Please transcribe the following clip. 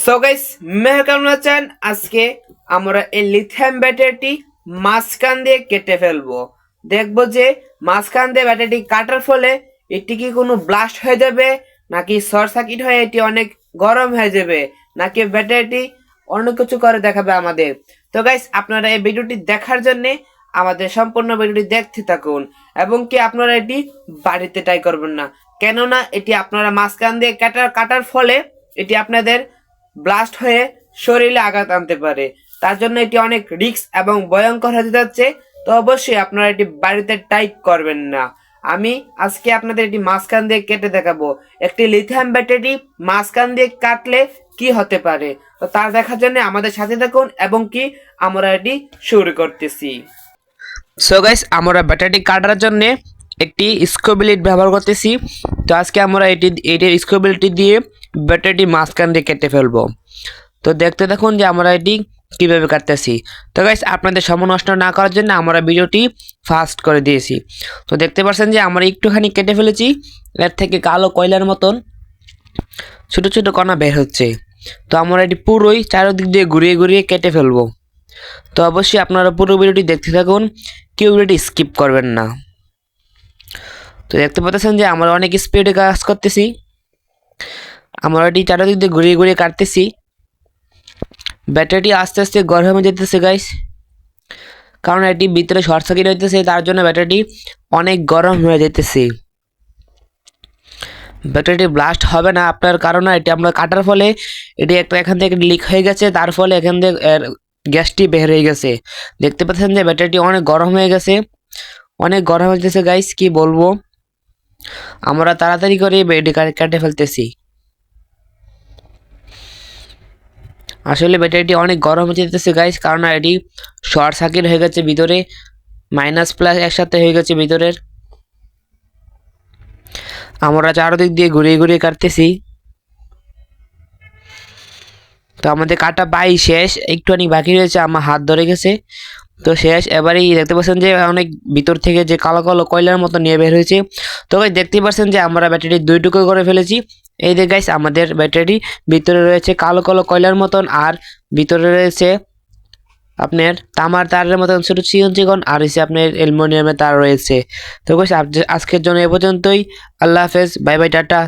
So guys মেহর কেমন আছেন? আজকে আমরা এই লিথিয়াম ব্যাটারিটি মাঝখান দিয়ে কেটে ফেলবো। দেখবো যে মাঝখান দিয়ে ব্যাটারিটি কাটার ফলে এটি কি কোনো ব্লাস্ট হয়ে যাবে, নাকি শর্ট সার্কিট হয়ে এটি অনেক গরম হয়ে যাবে, নাকি ব্যাটারিটি অন্য কিছু করে দেখাবে আমাদের। তো গাইস আপনারা এই ভিডিওটি দেখার জন্য আমাদের সম্পূর্ণ ভিডিওটি দেখতে থাকুন, এবং কি আপনারা এটি বাড়িতে ট্রাই করবেন না, কেননা এটি আপনারা মাঝখান দিয়ে কাটার ফলে এটি আপনাদের ব্লাস্ট হয়ে শরীরে আঘাত আনতে পারে। তার জন্য এটি অনেক রিস্ক এবং ভয়ঙ্কর হতে যাচ্ছে। তো অবশ্যই আপনারা এটি বাড়িতে ট্রাই করবেন না। আমি আজকে আপনাদের এটি মাঝখান দিয়ে কেটে দেখাবো, একটি লিথিয়াম ব্যাটারি মাঝখান দিয়ে কাটলে কি হতে পারে। তো তার দেখার জন্য আমাদের সাথে থাকুন, এবং কি আমরা এটি শুরু করতেছি। সো গাইস আমরা ব্যাটারি কাটার জন্য একটি স্ক্রু ব্লেড ব্যবহার করতেছি। তো আজকে আমরা এটির স্ক্রু ব্লেডটি দিয়ে ব্যাটারিটি মাঝখান দিয়ে কেটে ফেলবো। তো দেখতে দেখুন যে আমরা এটি কীভাবে কাটতেছি। তো গাইস আপনাদের সময় নষ্ট না করার জন্য আমরা ভিডিওটি ফাস্ট করে দিয়েছি। তো দেখতে পাচ্ছেন যে আমরা একটুখানি কেটে ফেলেছি, এর থেকে কালো কয়লার মতন ছোট ছোট কণা বের হচ্ছে। তো আমরা এটি পুরোই চারিদিক দিয়ে ঘুরিয়ে ঘুরিয়ে কেটে ফেলবো। তো অবশ্যই আপনারা পুরো ভিডিওটি দেখতে থাকুন, কেউ ভিডিওটি স্কিপ করবেন না। তো দেখতে পাচ্ছেন যে আমরা অনেক স্পিডে কাজ করতেছি, আমরা এটি চারিদিক দিয়ে ঘুরিয়ে ঘুরিয়ে কাটতেছি। ব্যাটারিটি আস্তে আস্তে গরম হয়ে যেতেছে গাইস, কারণ এটি ভিতরে শর্ট সার্কিট হইতেছে, তার জন্য ব্যাটারিটি অনেক গরম হয়ে যেতেছে। ব্যাটারিটি ব্লাস্ট হবে না আপনার কারণে, এটি আমরা কাটার ফলে এটি একটা এখান থেকে লিক হয়ে গেছে, তার ফলে এখান থেকে গ্যাসটি বের হয়ে গেছে। দেখতে পাচ্ছেন যে ব্যাটারিটি অনেক গরম হয়ে গেছে, অনেক গরম হয়ে গেছে গাইস, কি বলবো। আমরা তাড়াতাড়ি করে এটি কেটে ফেলতেছি। আসলে ব্যাটারিটি অনেক গরম হয়ে যেতেছে গাইস, কারণ এটি শর্ট সার্কিট হয়ে গেছে, ভিতরে মাইনাস প্লাস একসাথে হয়ে গেছে ভিতরের। আমরা চারদিক দিয়ে ঘুরিয়ে ঘুরিয়ে কাটতেছি। তো আমাদের কাটা পাই শেষ, একটুখানি বাকি রয়েছে, আমার হাত ধরে গেছে। তো শেষ। এবারেই দেখতে পাচ্ছেন যে অনেক ভিতর থেকে যে কালো কালো কয়লার মতো নিয়ে বের হয়েছে। তো গাইস দেখতেই পাচ্ছেন যে আমরা ব্যাটারি দুই টুকরো করে ফেলেছি। এই যে গাইস আমাদের ব্যাটারি ভিতরে রয়েছে কালো কালো কয়লার মতন, আর ভিতরে রয়েছে আপনার তামার তারের মতন ছোট চিকন, আর হচ্ছে আপনার অ্যালুমিনিয়ামের তার রয়েছে। তো গাইস আজকের জন্য এ পর্যন্তই। আল্লাহ হাফেজ, বাই বাই, টাটা।